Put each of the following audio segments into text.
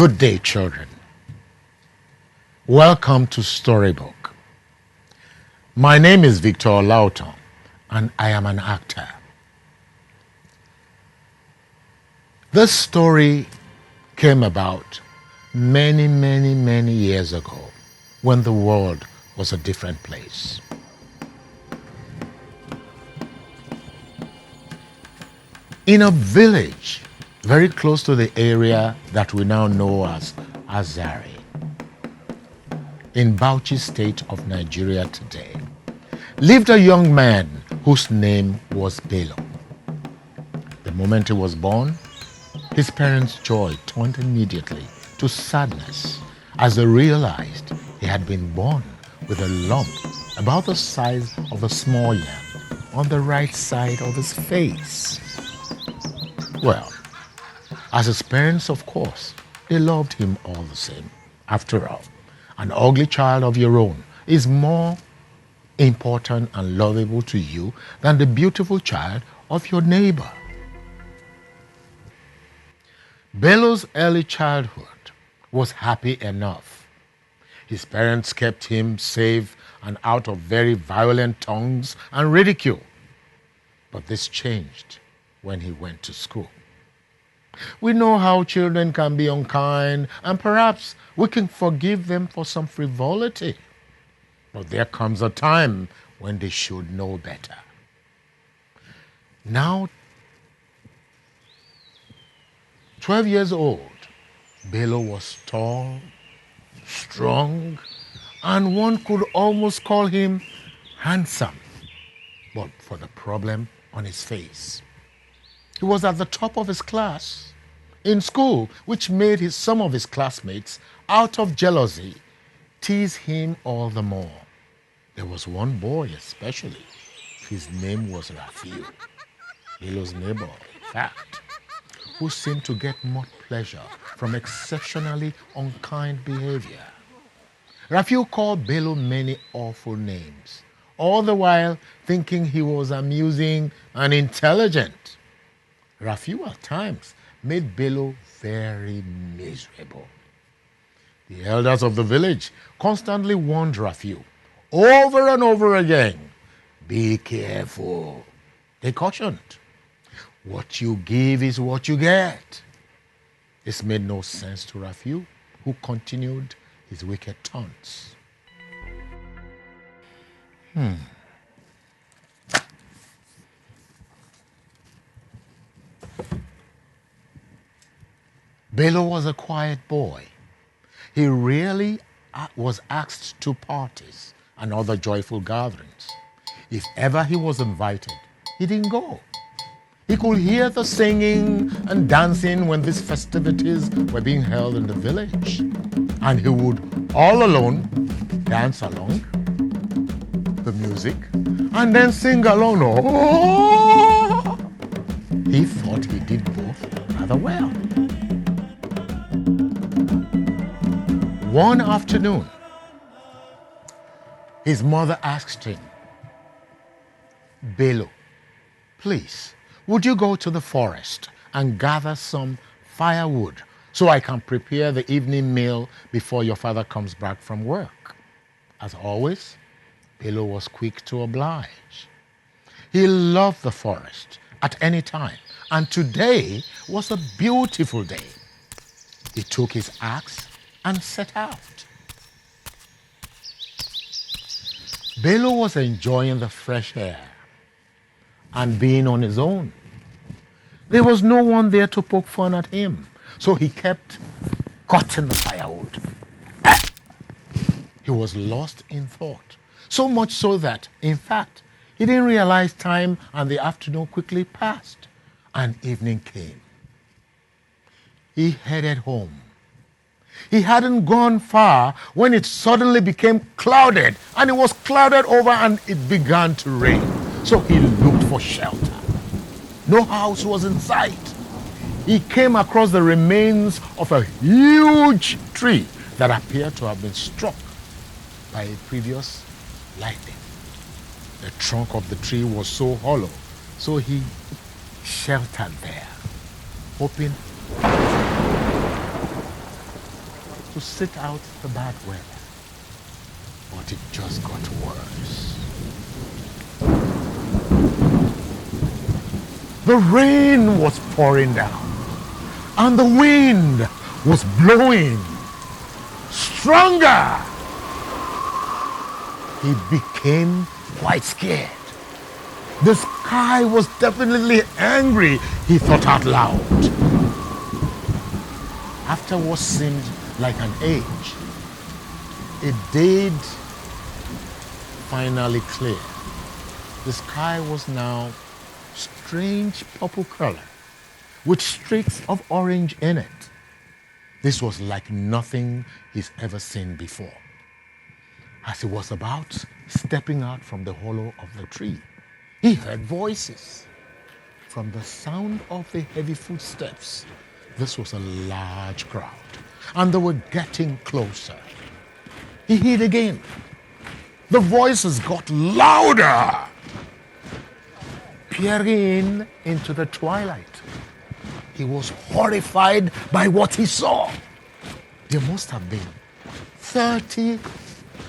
Good day, children. Welcome to Storybook. My name is Victor Lauton, and I am an actor. This story came about many years ago when the world was a different place. In a village very close to the area that we now know as Azari, in Bauchi state of Nigeria today, lived a young man whose name was Bello. The moment he was born, his parents' joy turned immediately to sadness as they realized he had been born with a lump about the size of a small yam on the right side of his face. Well, as his parents, of course, they loved him all the same. After all, an ugly child of your own is more important and lovable to you than the beautiful child of your neighbor. Bello's early childhood was happy enough. His parents kept him safe and out of very violent tongues and ridicule. But this changed when he went to school. We know how children can be unkind, and perhaps we can forgive them for some frivolity. But there comes a time when they should know better. Now, 12 years old, Bello was tall, strong, and one could almost call him handsome, but for the problem on his face. He was at the top of his class in school, which made some of his classmates, out of jealousy, tease him all the more. There was one boy especially. His name was Rafiu, Bello's neighbor, in fact, who seemed to get much pleasure from exceptionally unkind behavior. Rafiu called Bello many awful names, all the while thinking he was amusing and intelligent. Rafiu at times made Bello very miserable. The elders of the village constantly warned Rafiu over and over again, "Be careful." They cautioned, "What you give is what you get." This made no sense to Rafiu, who continued his wicked taunts. Bello was a quiet boy. He rarely was asked to parties and other joyful gatherings. If ever he was invited, he didn't go. He could hear the singing and dancing when these festivities were being held in the village, and he would, all alone, dance along the music and then sing along. Oh! He thought he did both rather well. One afternoon, his mother asked him, "Bello, please, would you go to the forest and gather some firewood so I can prepare the evening meal before your father comes back from work?" As always, Bello was quick to oblige. He loved the forest at any time, and today was a beautiful day. He took his axe and set out. Bello was enjoying the fresh air and being on his own. There was no one there to poke fun at him, so he kept cutting the firewood. He was lost in thought, so much so that, in fact, he didn't realize time and the afternoon quickly passed, and evening came. He headed home. He hadn't gone far when it suddenly became clouded, and it was clouded over and it began to rain. So he looked for shelter. No house was in sight. He came across the remains of a huge tree that appeared to have been struck by a previous lightning. The trunk of the tree was so hollow, so he sheltered there, hoping to sit out the bad weather. But it just got worse. The rain was pouring down, and the wind was blowing stronger. He became quite scared. The sky was definitely angry, he thought out loud. After what seemed like an age, it did finally clear. The sky was now strange purple color with streaks of orange in it. This was like nothing he's ever seen before. As he was about stepping out from the hollow of the tree, he heard voices. From the sound of the heavy footsteps, this was a large crowd, and they were getting closer. He hid again. The voices got louder. Peering into the twilight, he was horrified by what he saw. There must have been 30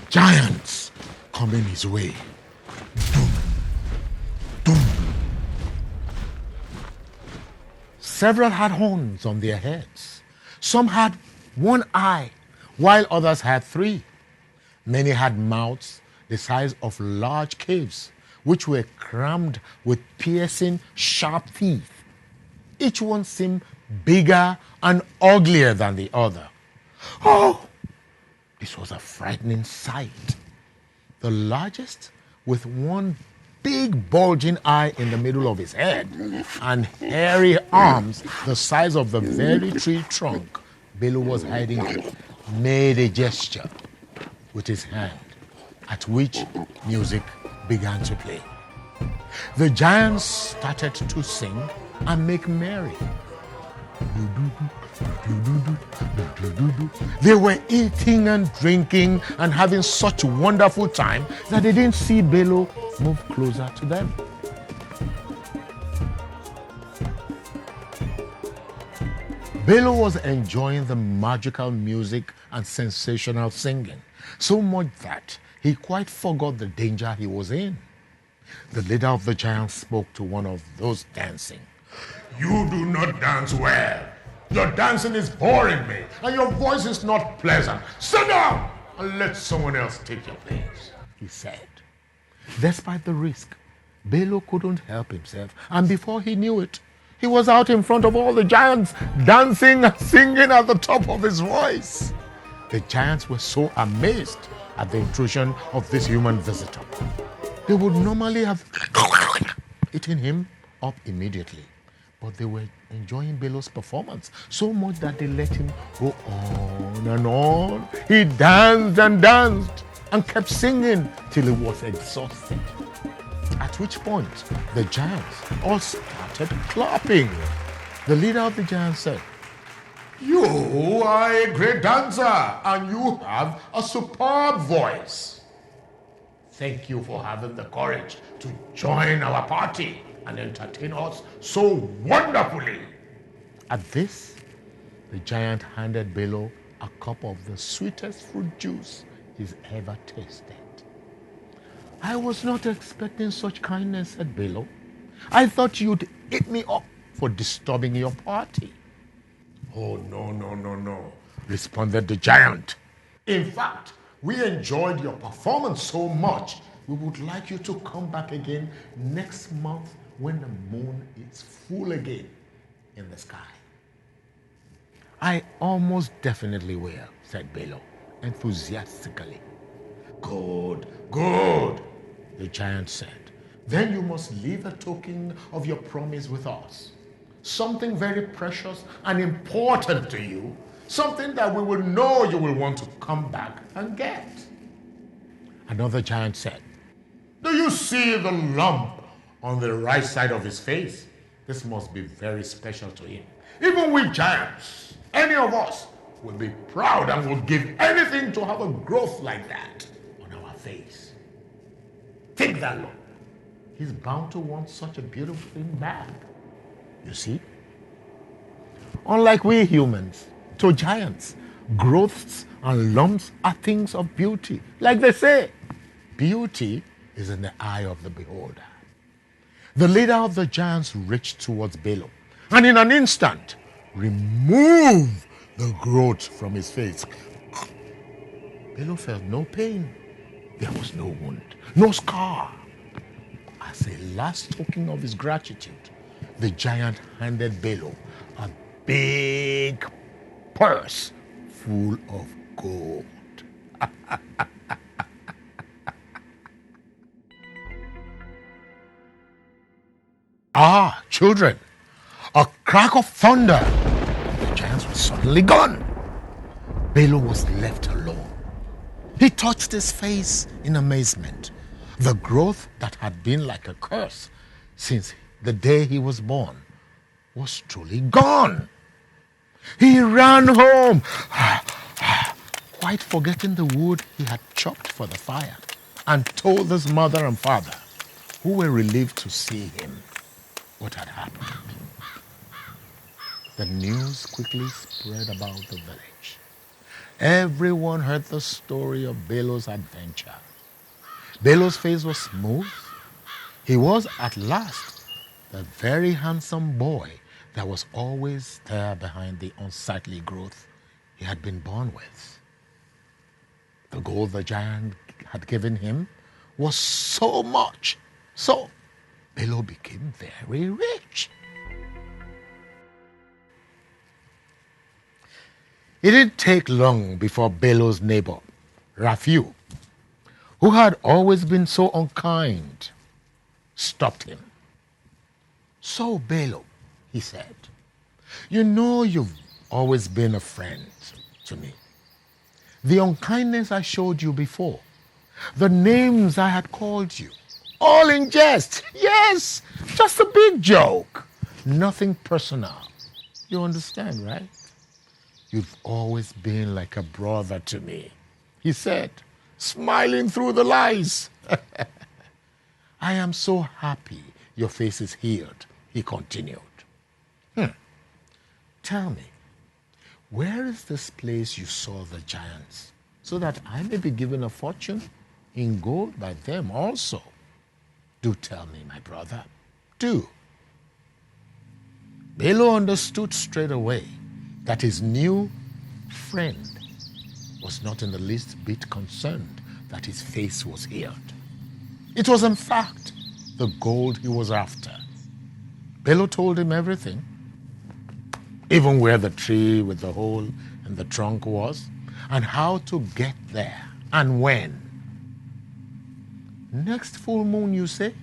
giants coming his way. Doom, doom. Several had horns on their heads. Some had one eye, while others had three. Many had mouths the size of large caves, which were crammed with piercing, sharp teeth. Each one seemed bigger and uglier than the other. Oh, this was a frightening sight. The largest, with one big bulging eye in the middle of his head and hairy arms the size of the very tree trunk Bello was hiding in, made a gesture with his hand, at which music began to play. The giants started to sing and make merry. They were eating and drinking and having such a wonderful time that they didn't see Bello move closer to them. Bello was enjoying the magical music and sensational singing, so much that he quite forgot the danger he was in. The leader of the giants spoke to one of those dancing. "You do not dance well. Your dancing is boring me, and your voice is not pleasant. Sit down and let someone else take your place," he said. Despite the risk, Bello couldn't help himself, and before he knew it, he was out in front of all the giants, dancing and singing at the top of his voice. The giants were so amazed at the intrusion of this human visitor. They would normally have eaten him up immediately, but they were enjoying Bello's performance so much that they let him go on and on. He danced and kept singing till he was exhausted. At which point, the giants all started clapping. The leader of the giants said, "You are a great dancer and you have a superb voice. Thank you for having the courage to join our party and entertain us so wonderfully." At this, the giant handed Bello a cup of the sweetest fruit juice he's ever tasted. "I was not expecting such kindness," said Bello. "I thought you'd eat me up for disturbing your party." "Oh, no," responded the giant. "In fact, we enjoyed your performance so much, we would like you to come back again next month when the moon is full again in the sky." "I almost definitely will," said Bello enthusiastically. Good, the giant said. "Then you must leave a token of your promise with us. Something very precious and important to you. Something that we will know you will want to come back and get." Another giant said, "Do you see the lump on the right side of his face? This must be very special to him. Even we giants, any of us, will be proud and would give anything to have a growth like that on our face. Take that look. He's bound to want such a beautiful thing back. You see? Unlike we humans, to giants, Growths and lumps are things of beauty. Like they say, beauty is in the eye of the beholder. The leader of the giants reached towards Balaam and in an instant removed the growth from his face. Balaam felt no pain. There was no wound, no scar. As a last token of his gratitude, the giant handed Balaam a big purse full of gold. Children, a crack of thunder. The giants were suddenly gone. Balaam was left alone. He touched his face in amazement. The growth that had been like a curse since the day he was born was truly gone. He ran home, quite forgetting the wood he had chopped for the fire, and told his mother and father, who were relieved to see him, what had happened. The news quickly spread about the village. Everyone heard the story of Balaam's adventure. Balaam's face was smooth. He was at last the very handsome boy that was always there behind the unsightly growth he had been born with. The gold the giant had given him was so much, so Balaam became very rich. It didn't take long before Balaam's neighbor, Raphael, who had always been so unkind, stopped him. "So, Balaam," he said, "you know you've always been a friend to me. The unkindness I showed you before, the names I had called you, all in jest. Yes, just a big joke. Nothing personal. You understand, right? You've always been like a brother to me," he said, smiling through the lies. "I am so happy your face is healed," he continued. "Tell me, where is this place you saw the giants, so that I may be given a fortune in gold by them also? Do tell me, my brother, do." Balaam understood straight away that his new friend was not in the least bit concerned that his face was healed. It was, in fact, the gold he was after. Balaam told him everything, even where the tree with the hole in the trunk was, and how to get there, and when. "Next full moon, you say?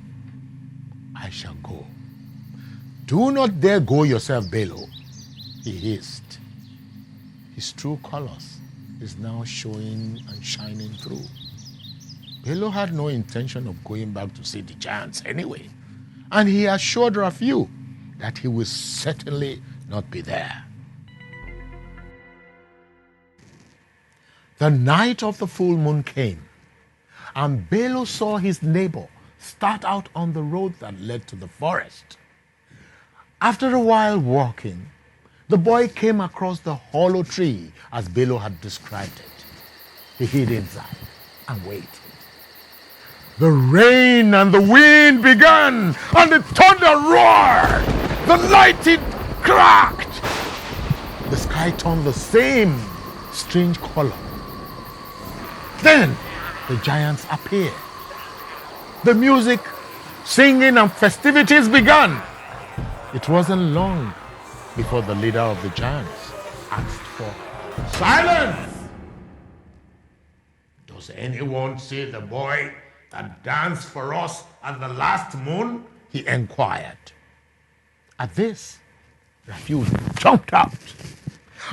I shall go." "Do not dare go yourself, Balaam," he hissed. His true colors is now showing and shining through. Balaam had no intention of going back to see the giants anyway, and he assured Raphael that he will certainly not be there. The night of the full moon came, and Balaam saw his neighbor start out on the road that led to the forest. After a while walking, the boy came across the hollow tree as Balaam had described it. He hid inside and waited. The rain and the wind began, and the thunder roared. The lightning cracked. The sky turned the same strange color. Then the giants appeared. The music, singing, and festivities began. It wasn't long before the leader of the giants asked for silence. "Does anyone see the boy that danced for us at the last moon?" he inquired. At this, Raphael jumped out.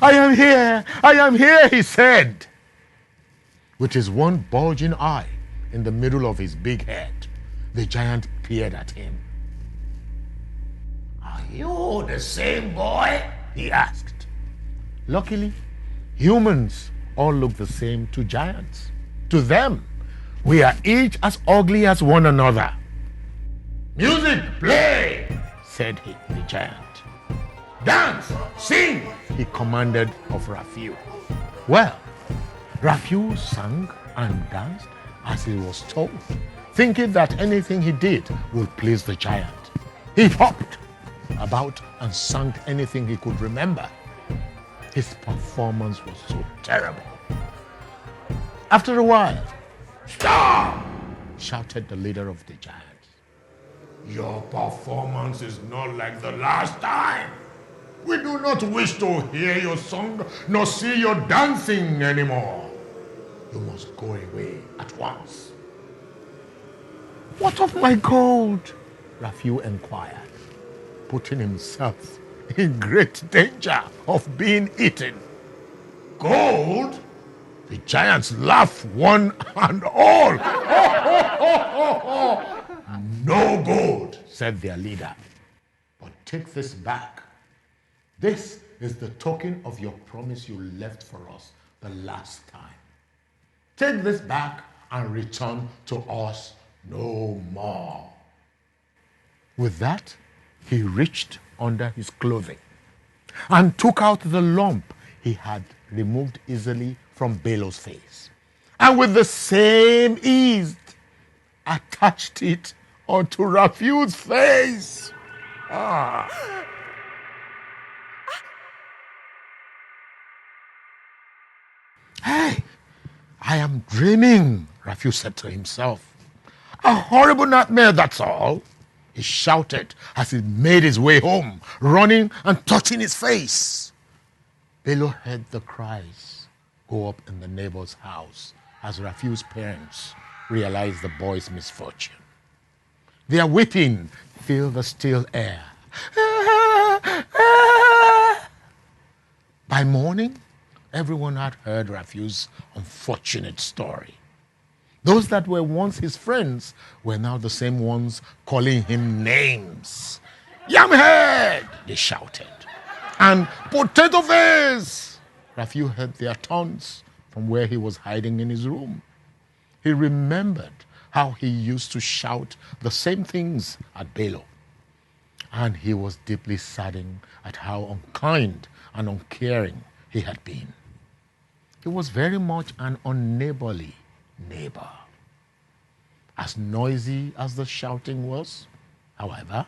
I am here, he said, with his one bulging eye in the middle of his big head. The giant peered at him. "Are you the same boy?" he asked. Luckily, humans all look the same to giants. To them, we are each as ugly as one another. "Music, play," said the giant. "Dance, sing," he commanded of Raphael. Well, Raphael sang and danced as he was told, thinking that anything he did would please the giant. He hopped about and sang anything he could remember. His performance was so terrible. After a while, "Stop!" shouted the leader of the giants. "Your performance is not like the last time. We do not wish to hear your song nor see your dancing anymore. You must go away at once." "What of my gold?" Raphael inquired, putting himself in great danger of being eaten. "Gold?" The giants laughed one and all. "No gold," said their leader. "But take this back. This is the token of your promise you left for us the last time. Take this back and return to us no more." With that, he reached under his clothing and took out the lump he had removed easily from Bello's face, and with the same ease attached it onto Raphael's face. "Hey, I am dreaming," Raphael said to himself. "A horrible nightmare, that's all," he shouted as he made his way home, running and touching his face. Bello heard the cries go up in the neighbor's house as Raphael's parents realized the boy's misfortune. Their weeping filled the still air. By morning, everyone had heard Raphael's unfortunate story. Those that were once his friends were now the same ones calling him names. "Yamhead!" they shouted. And "Potato face!" Raphael heard their taunts from where he was hiding in his room. He remembered how he used to shout the same things at Bello. And he was deeply saddened at how unkind and uncaring he had been. He was very much an unneighborly neighbor. As noisy as the shouting was, however,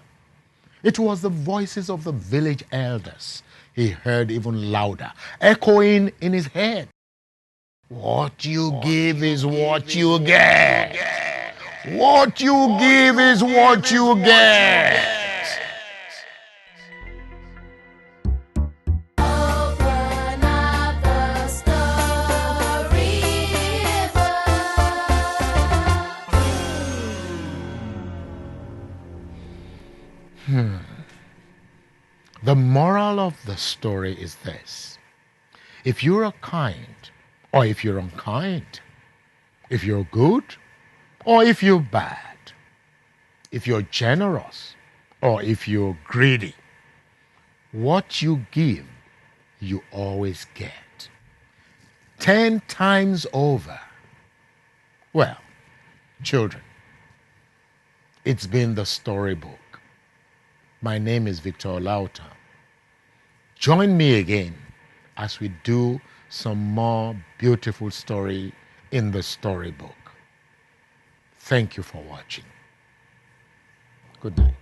it was the voices of the village elders he heard even louder, echoing in his head. "What you give is what you get. What you give is what you get." Open up the storybook. The moral of the story is this: if you're kind or if you're unkind, if you're good or if you're bad, if you're generous or if you're greedy, what you give, you always get 10 times over. Well, children, it's been the storybook. My name is Victor Lauta. Join me again as we do some more beautiful story in the storybook. Thank you for watching. Good night.